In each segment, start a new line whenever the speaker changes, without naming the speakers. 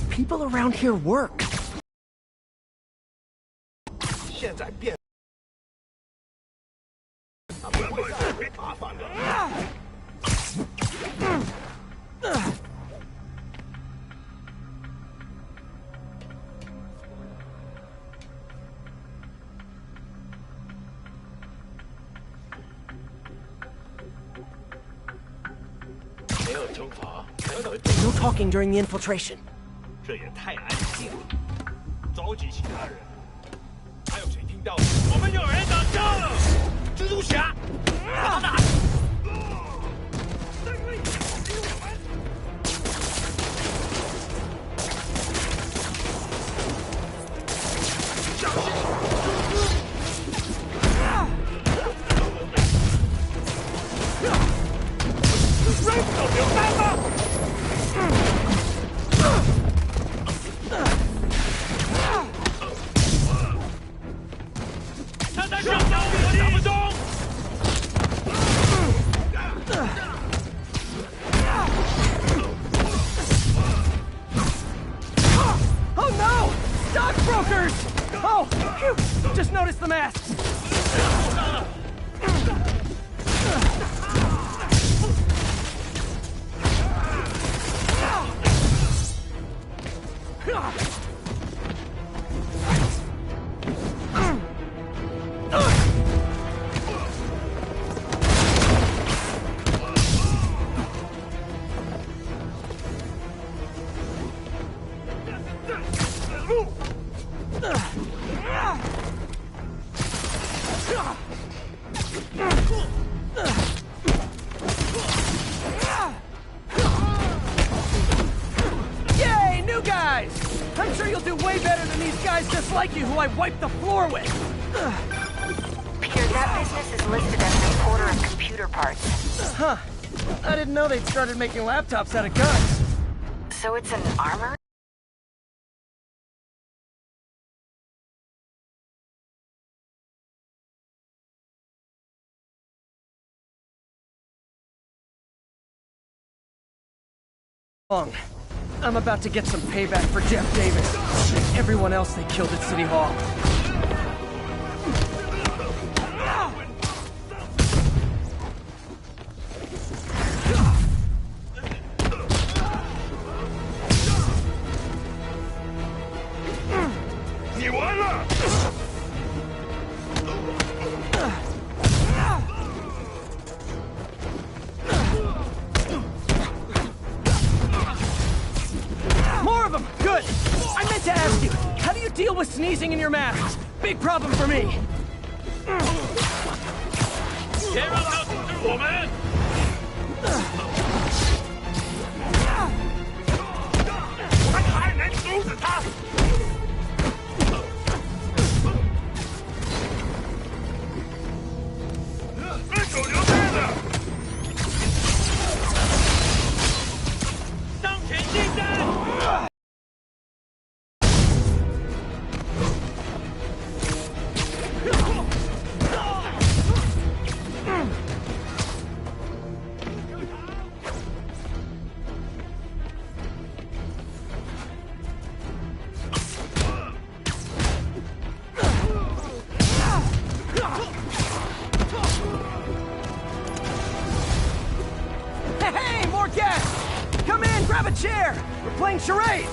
People around here work. No talking during the infiltration.
这也太安静了，召集其他人。还有谁听到？我们有人打架了！蜘蛛侠，把他打！小心！扔手榴弹吗？
Oh, phew! Just noticed the masks. Yay, new guys! I'm sure you'll do way better than these guys just like you who I wiped the floor with.
Peter, that business is listed as an importer of computer parts.
Huh. I didn't know they'd started making laptops out of guns.
So it's an armor?
I'm about to get some payback for Jeff Davis and everyone else they killed at City Hall. More of them! Good! I meant to ask you, how do you deal with sneezing in your masks? Big problem for me!
别让他阻止我们！我们还能阻止他！扔手榴弹的！当前进战！
Hey, more guests! Come in, grab a chair! We're playing charades!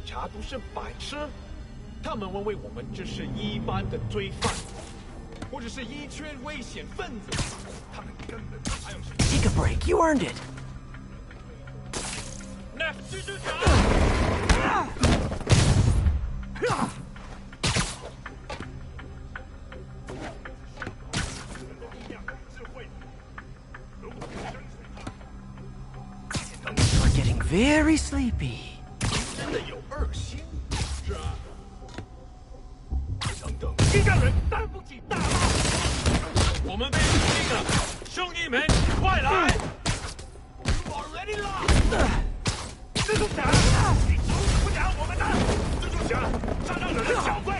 察都是白痴，他们认为我们只是一般的罪犯，或者是一群危险分子，他们根本还有谁
Take a break. You earned it.
？Next 蜘蛛侠。
You're getting very sleepy.
真的有二心，是啊。等等，一个人担不起大浪。我们被入侵了，兄弟们，快来 ！You already lost。蜘蛛侠，你阻止不了我们的。蜘蛛侠，杀掉惹人小队。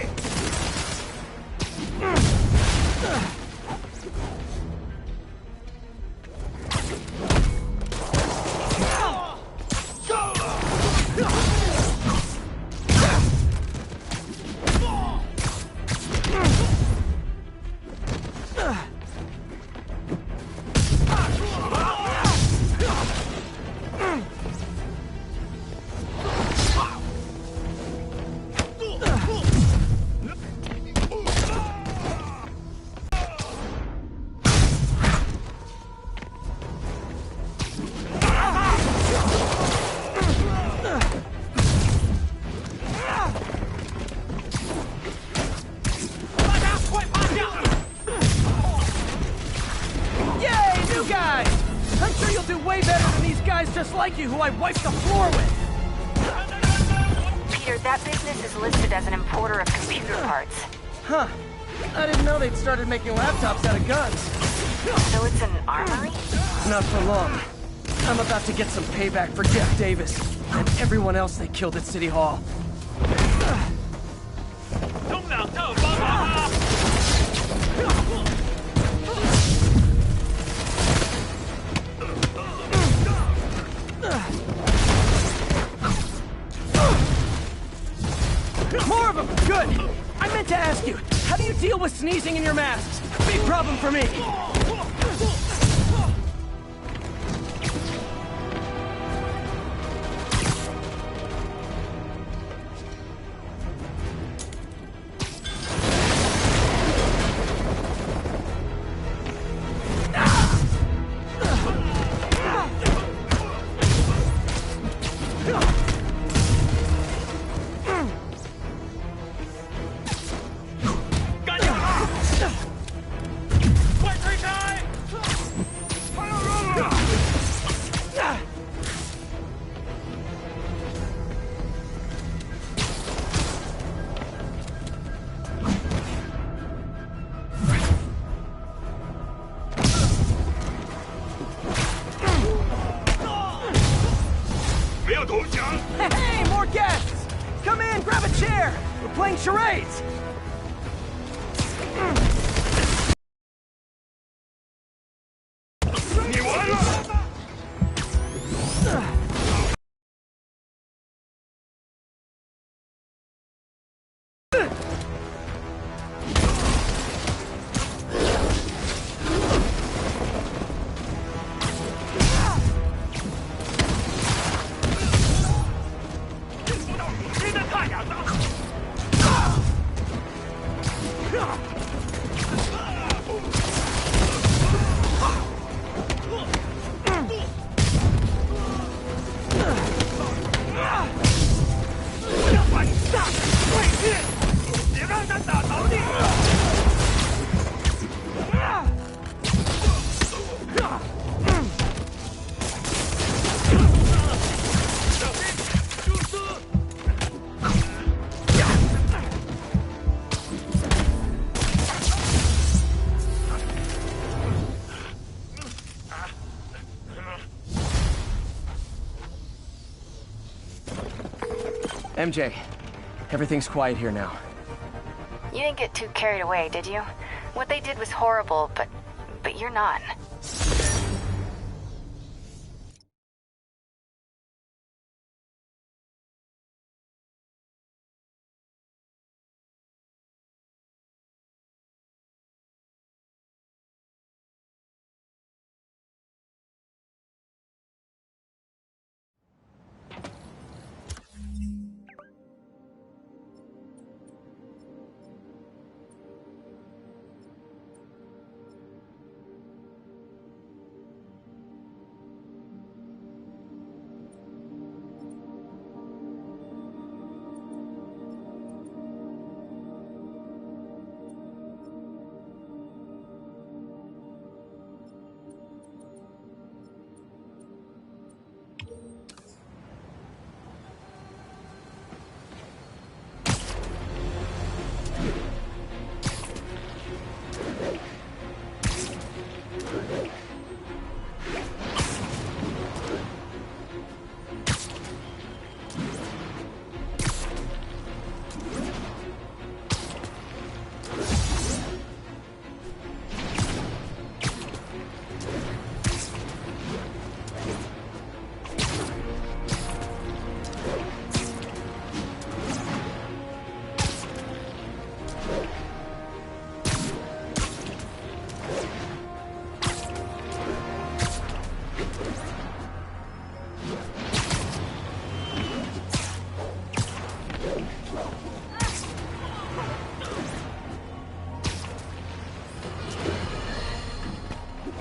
Just like you, who I wiped the floor with!
Peter, that business is listed as an importer of computer parts.
Huh. I didn't know they'd started making laptops out of guns.
So it's an armory?
Not for long. I'm about to get some payback for Jeff Davis and everyone else they killed at City Hall.
中两特帮忙啊！
More of them! Good! I meant to ask you, how do you deal with sneezing in your masks? Big problem for me! Hey, more guests! Come in, grab a chair! We're playing charades! MJ, everything's quiet here now.
You didn't get too carried away, did you? What they did was horrible, but you're not.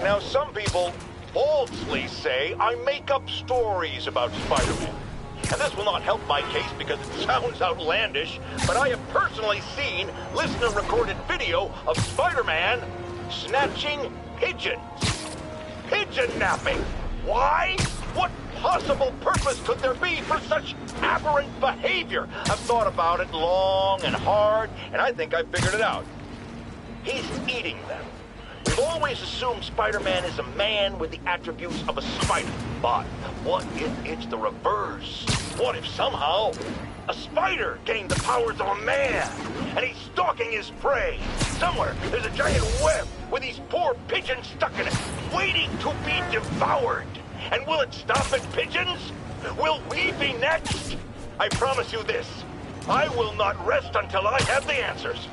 Now, some people falsely say I make up stories about Spider-Man. And this will not help my case because it sounds outlandish, but I have personally seen listener-recorded video of Spider-Man snatching pigeons. Pigeon napping. Why? What possible purpose could there be for such aberrant behavior? I've thought about it long and hard, and I think I've figured it out. He's eating them. We've always assumed Spider-Man is a man with the attributes of a spider. But what if it's the reverse? What if somehow a spider gained the powers of a man and he's stalking his prey? Somewhere there's a giant web with these poor pigeons stuck in it, waiting to be devoured. And will it stop at pigeons? Will we be next? I promise you this. I will not rest until I have the answers.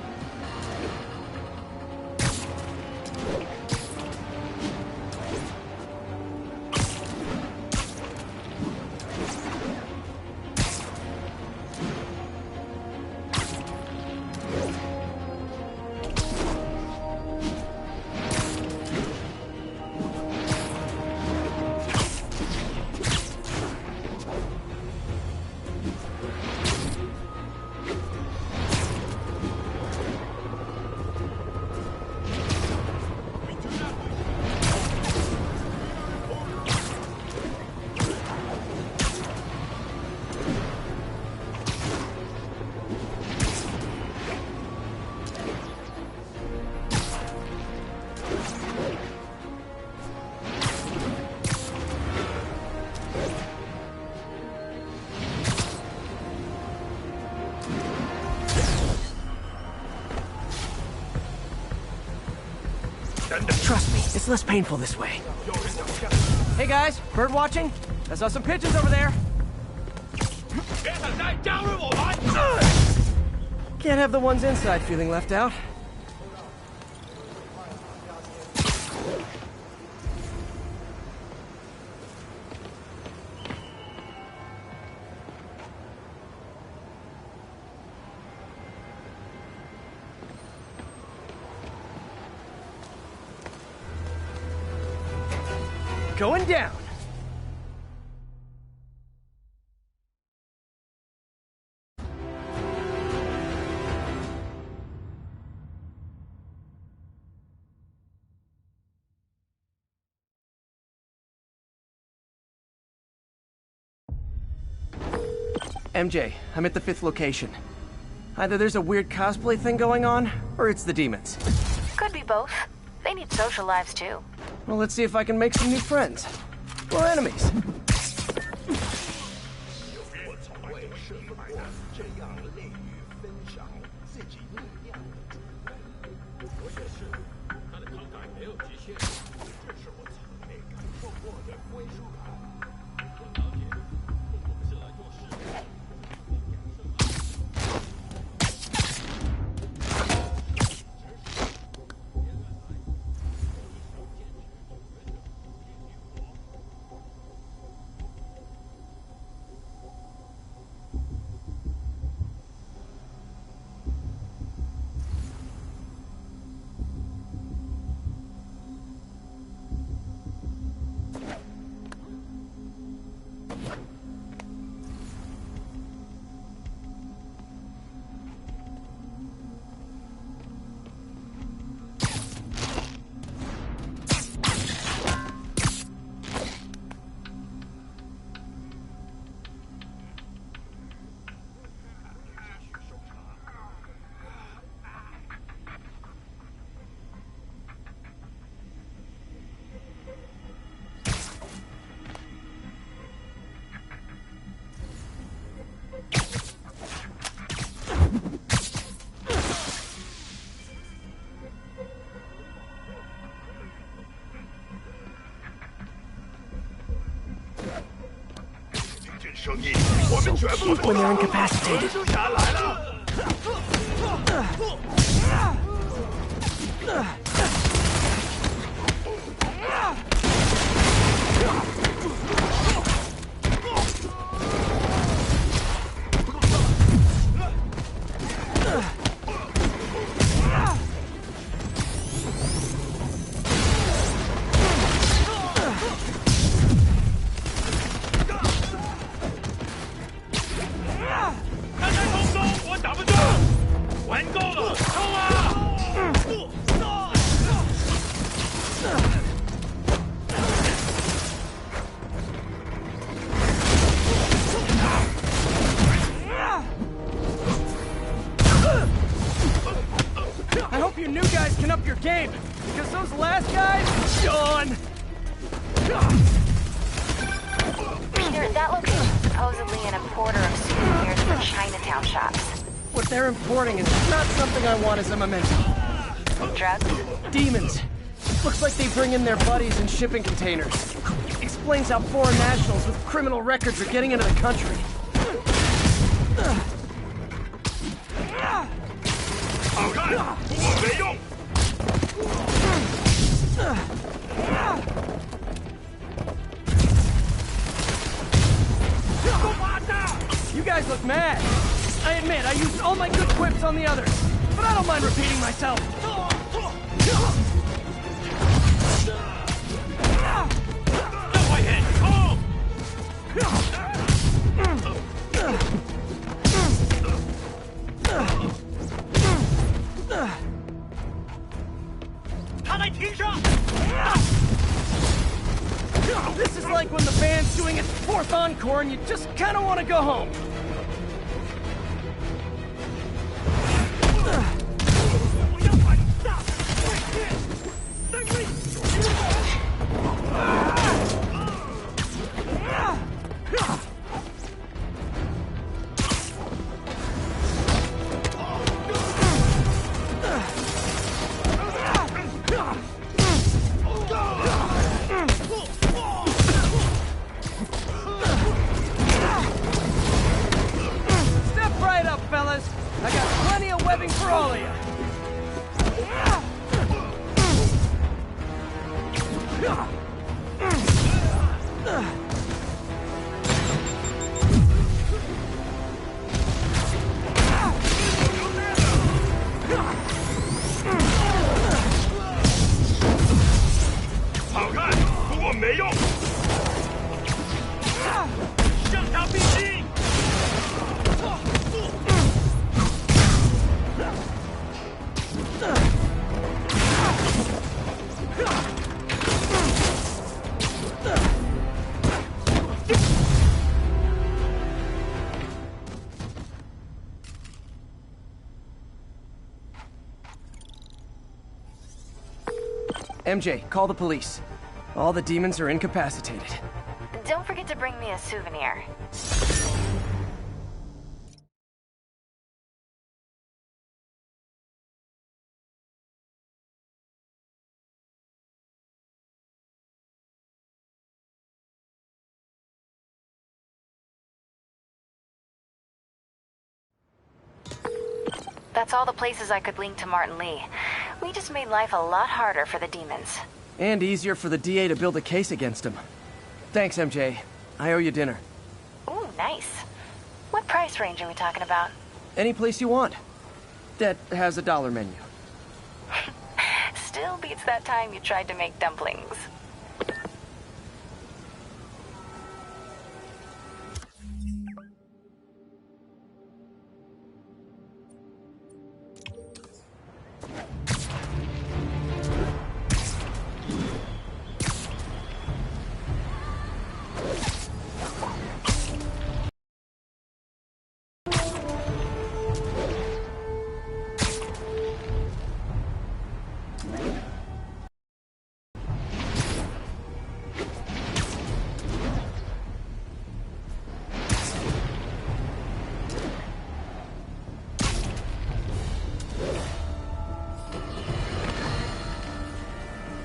Trust me, it's less painful this way. Hey guys, bird watching? I saw some pigeons over there. Can't have the ones inside feeling left out. Going down. MJ, I'm at the 5th location. Either there's a weird cosplay thing going on, or it's the demons.
Could be both. They need social lives too.
Well, let's see if I can make some new friends. Or enemies. Keep when they're incapacitated. because those last guys... gone!
Peter, that location's supposedly an importer of souvenirs for Chinatown shops.
What they're importing is not something I want as a memento.
Drugs?
Demons. Looks like they bring in their buddies in shipping containers. Explains how foreign nationals with criminal records are getting into the country.
好看，不过没用。
You guys look mad. I admit, I used all my good quips on the others, but I don't mind repeating myself.
这会很痛。他在停上。
This is like when the band's doing its fourth encore and you just kind of want to go home.
我要反杀！快点，胜利！
Step right up, fellas. I got plenty of webbing for all of you. MJ, call the police. All the demons are incapacitated.
Don't forget to bring me a souvenir. That's all the places I could link to Martin Lee. We just made life a lot harder for the demons.
And easier for the DA to build a case against him. Thanks, MJ. I owe you dinner.
Ooh, nice. What price range are we talking about?
Any place you want. That has a dollar menu.
Still beats that time you tried to make dumplings.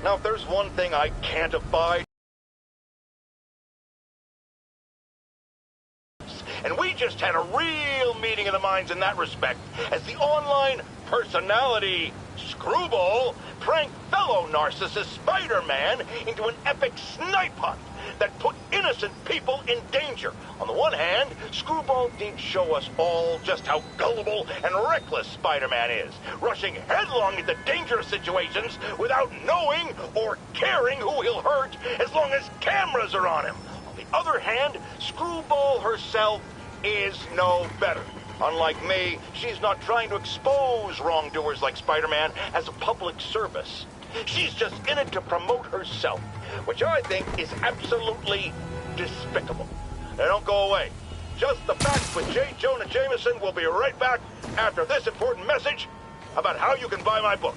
Now, if there's one thing I can't abide, and we just had a real meeting of the minds in that respect, as the online personality Screwball pranked fellow narcissist Spider-Man into an epic snipe hunt that put innocent people in danger. On the one hand, Screwball did show us all just how gullible and reckless Spider-Man is, rushing headlong into dangerous situations without knowing or caring who he'll hurt as long as cameras are on him. On the other hand, Screwball herself is no better. Unlike me, she's not trying to expose wrongdoers like Spider-Man as a public service. She's just in it to promote herself, which I think is absolutely despicable. Now don't go away. Just the Facts with J. Jonah Jameson will be right back after this important message about how you can buy my book.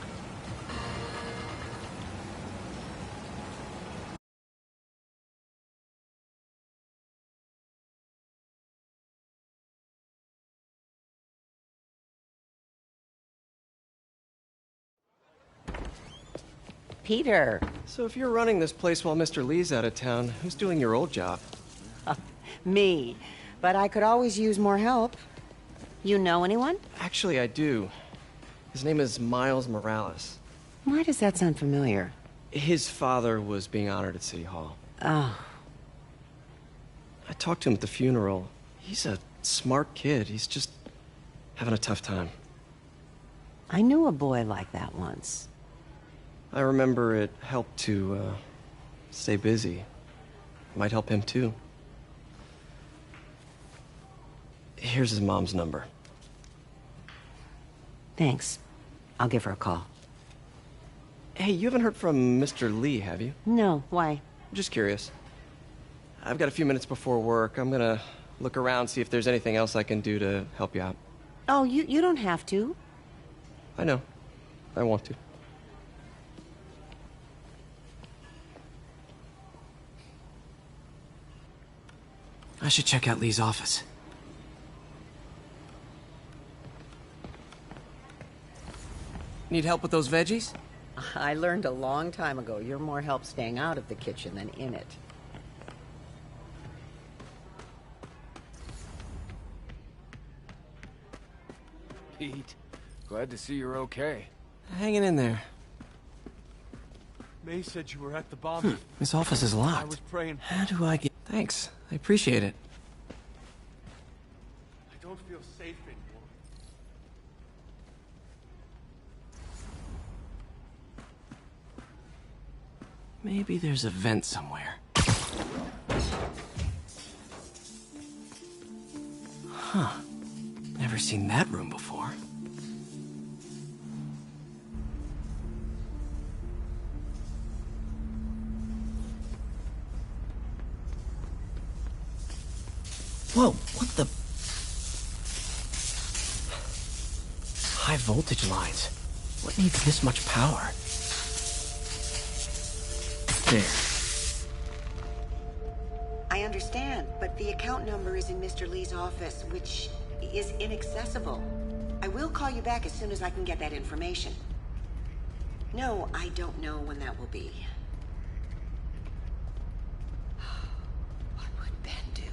Peter.
So if you're running this place while Mr. Lee's out of town, who's doing your old job?
Me. But I could always use more help. You know anyone?
Actually, I do. His name is Miles Morales.
Why does that sound familiar?
His father was being honored at City Hall.
Oh.
I talked to him at the funeral. He's a smart kid. He's just having a tough time.
I knew a boy like that once.
I remember it helped to, stay busy. Might help him, too. Here's his mom's number.
Thanks. I'll give her a call.
Hey, you haven't heard from Mr. Lee, have you?
No, why?
Just curious. I've got a few minutes before work. I'm gonna look around, see if there's anything else I can do to help you out.
Oh, you don't have to.
I know. I want to. I should check out Lee's office. Need help with those veggies?
I learned a long time ago you're more help staying out of the kitchen than in it.
Pete, glad to see you're okay.
Hanging in there.
May said you were at the bomb.
This office is locked.
I was praying.
How do I get... Thanks. I appreciate it.
I don't feel safe anymore.
Maybe there's a vent somewhere. Huh. Never seen that room before. Whoa, what the... High voltage lines. What needs this much power? There.
I understand, but the account number is in Mr. Lee's office, which is inaccessible. I will call you back as soon as I can get that information. No, I don't know when that will be. What would Ben do?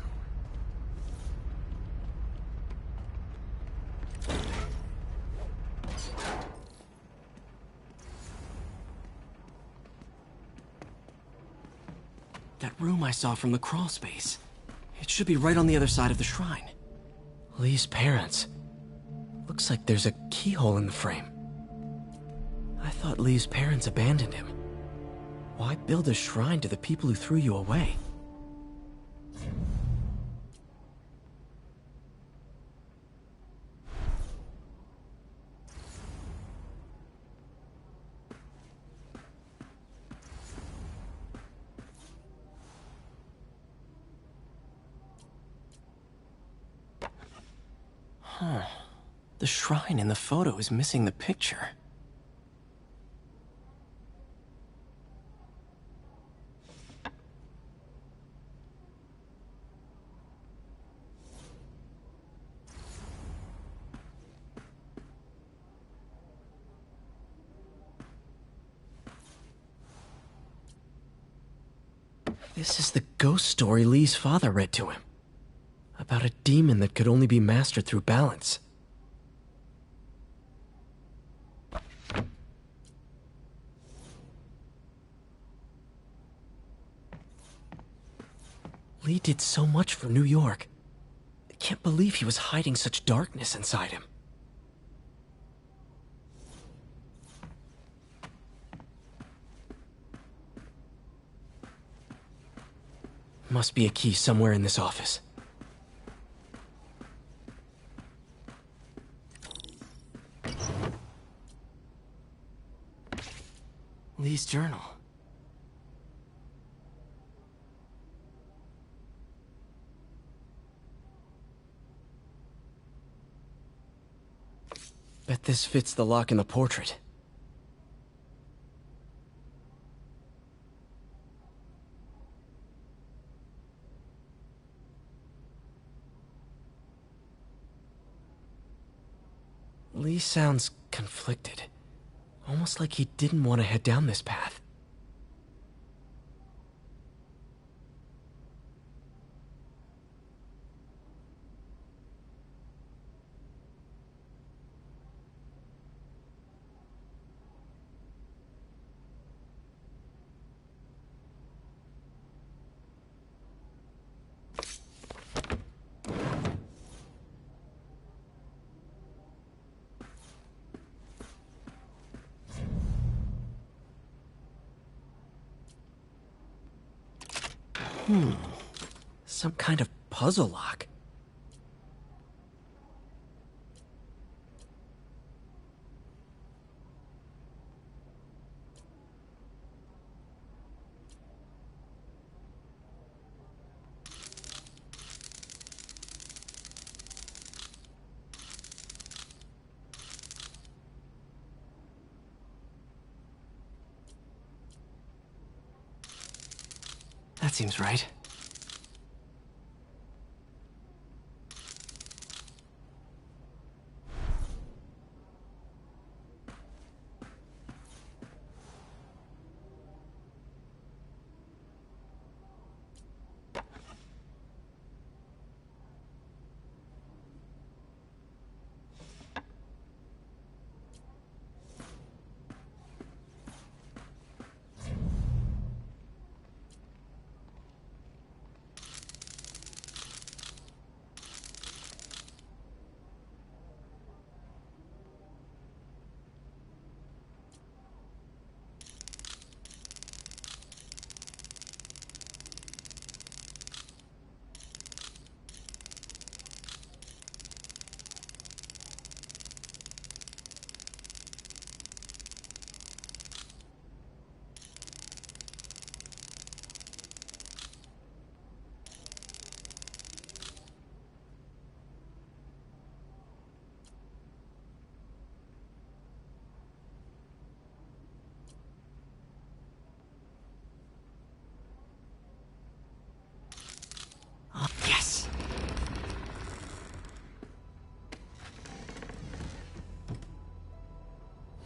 That room I saw from the crawl space. It should be right on the other side of the shrine. Lee's parents. Looks like there's a keyhole in the frame. I thought Lee's parents abandoned him. Why build a shrine to the people who threw you away? Huh. The shrine in the photo is missing the picture. This is the ghost story Lee's father read to him. About a demon that could only be mastered through balance. Lee did so much for New York. I can't believe he was hiding such darkness inside him. Must be a key somewhere in this office. Lee's journal. Bet this fits the lock in the portrait. Lee sounds conflicted. Almost like he didn't want to head down this path. Some kind of puzzle lock. That seems right. Yes!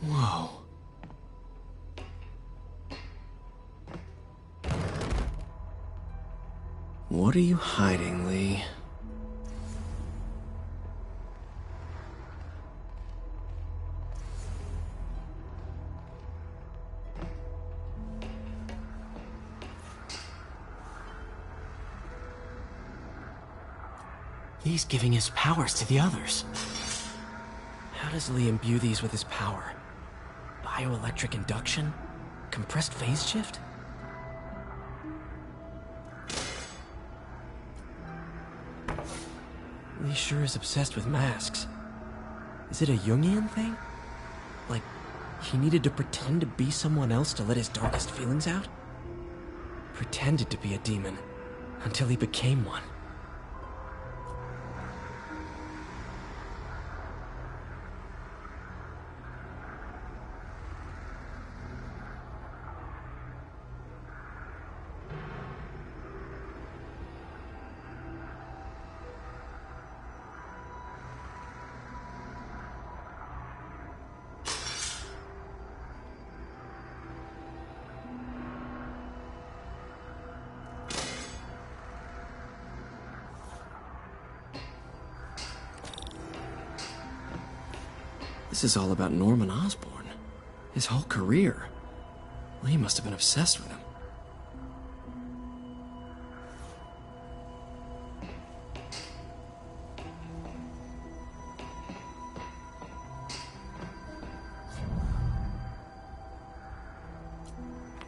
Whoa. What are you hiding, Lee? Lee's giving his powers to the others. How does Lee imbue these with his power? Bioelectric induction? Compressed phase shift? Lee sure is obsessed with masks. Is it a Jungian thing? Like, he needed to pretend to be someone else to let his darkest feelings out? Pretended to be a demon, until he became one. This is all about Norman Osborn. His whole career. Lee must have been obsessed with him.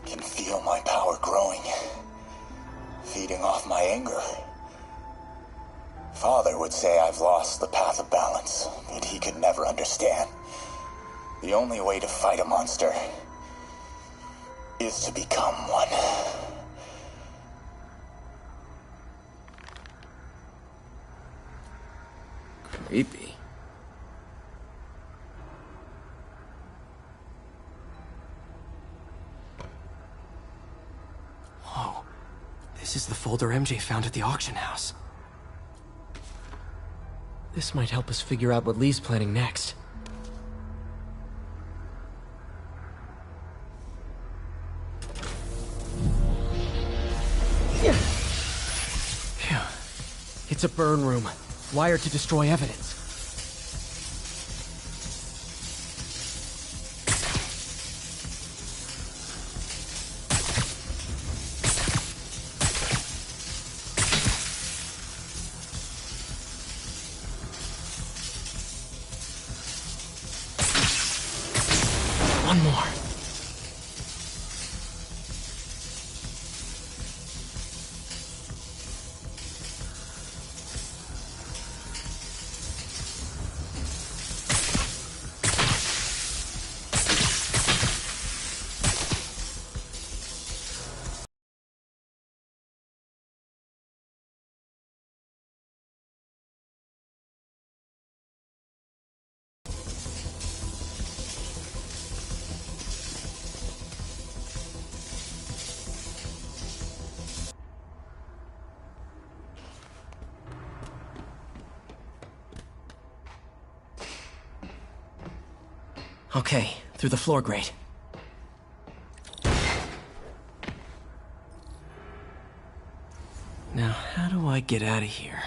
Can feel my power growing, feeding off my anger. Father would say I've lost the path of balance, but he could never understand. The only way to fight a monster is to become one.
Creepy. Whoa. This is the folder MJ found at the auction house. This might help us figure out what Lee's planning next. Phew. It's a burn room, wired to destroy evidence. One more. Okay, through the floor grate. Now, how do I get out of here?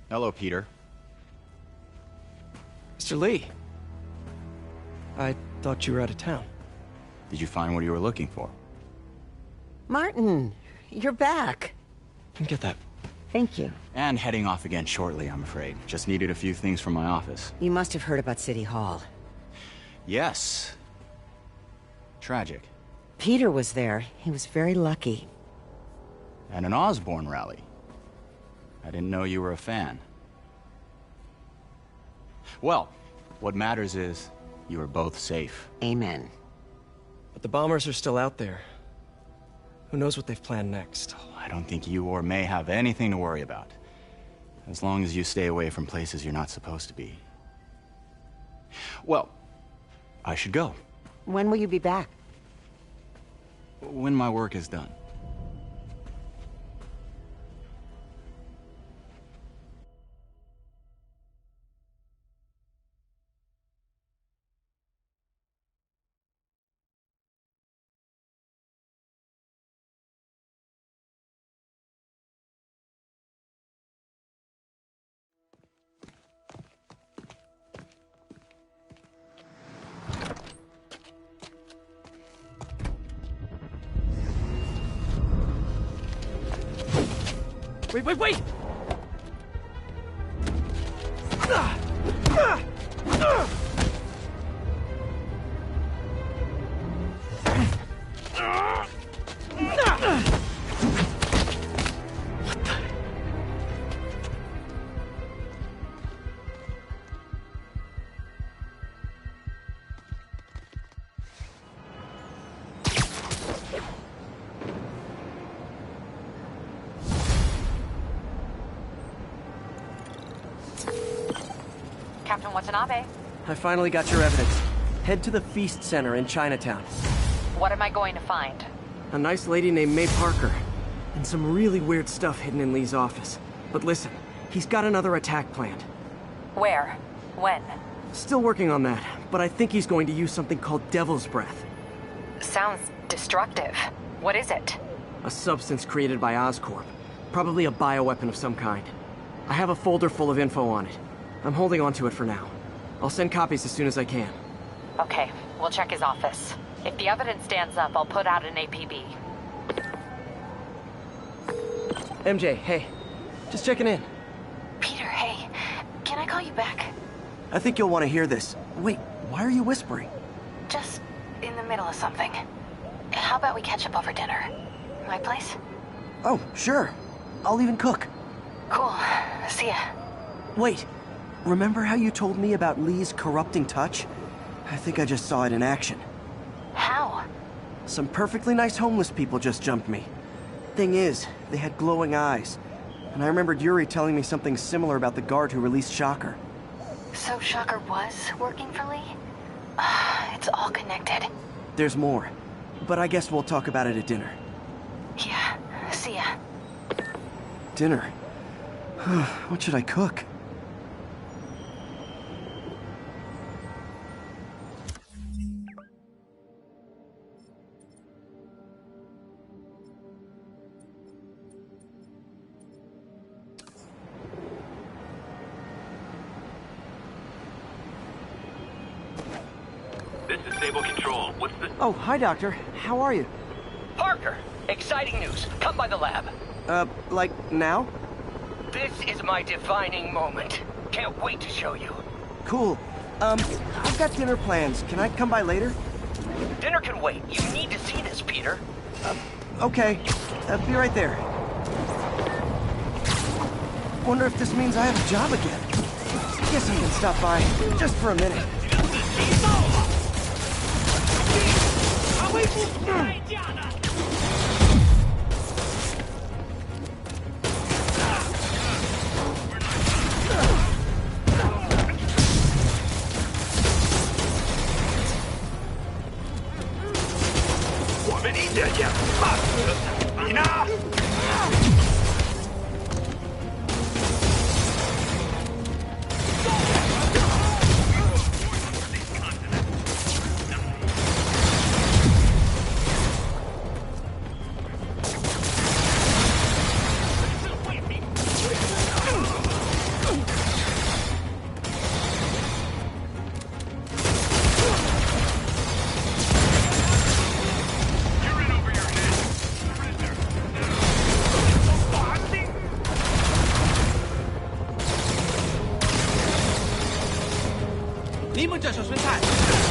Hello, Peter.
Mr. Lee. I thought you were out of town.
Did you find what you were looking for?
Martin, you're back.
Get that.
Thank you.
And heading off again shortly, I'm afraid. Just needed a few things from my office.
You must have heard about City Hall.
Yes. Tragic.
Peter was there. He was very lucky.
At an Osborne rally. I didn't know you were a fan. Well, what matters is you are both safe.
Amen.
But the bombers are still out there. Who knows what they've planned next?
I don't think you or May have anything to worry about. As long as you stay away from places you're not supposed to be. Well, I should go.
When will you be back?
When my work is done.
Wait!
Captain Watanabe,
I finally got your evidence. Head to the Feast Center in Chinatown.
what am I going to find?
A nice lady named May Parker. And some really weird stuff hidden in Lee's office. But listen, he's got another attack planned.
Where? When?
Still working on that, but I think he's going to use something called Devil's Breath.
Sounds destructive. What is it?
A substance created by Oscorp. Probably a bioweapon of some kind. I have a folder full of info on it. I'm holding on to it for now. I'll send copies as soon as I can.
Okay, we'll check his office. If the evidence stands up, I'll put out an APB.
MJ, hey. Just checking in.
Peter, hey. Can I call you back?
I think you'll want to hear this. Wait, why are you whispering?
Just in the middle of something. How about we catch up over dinner? My place?
Oh, sure. I'll even cook.
Cool. See ya.
Wait, remember how you told me about Lee's corrupting touch? I think I just saw it in action.
How?
Some perfectly nice homeless people just jumped me. Thing is, they had glowing eyes. And I remembered Yuri telling me something similar about the guard who released Shocker.
So Shocker was working for Lee? It's all connected.
There's more. But I guess we'll talk about it at dinner.
Yeah. See ya.
Dinner? What should I cook?
This is Stable Control. What's the...
Oh, hi, Doctor. How are you?
Parker, exciting news. Come by the lab.
Like now?
This is my defining moment. Can't wait to show you.
Cool. I've got dinner plans. Can I come by later?
Dinner can wait. You need to see this, Peter.
Okay. Be right there. Wonder if this means I have a job again. Guess I can stop by just for a minute.
们一点也不怕死，你呢？
你们这是孙菜。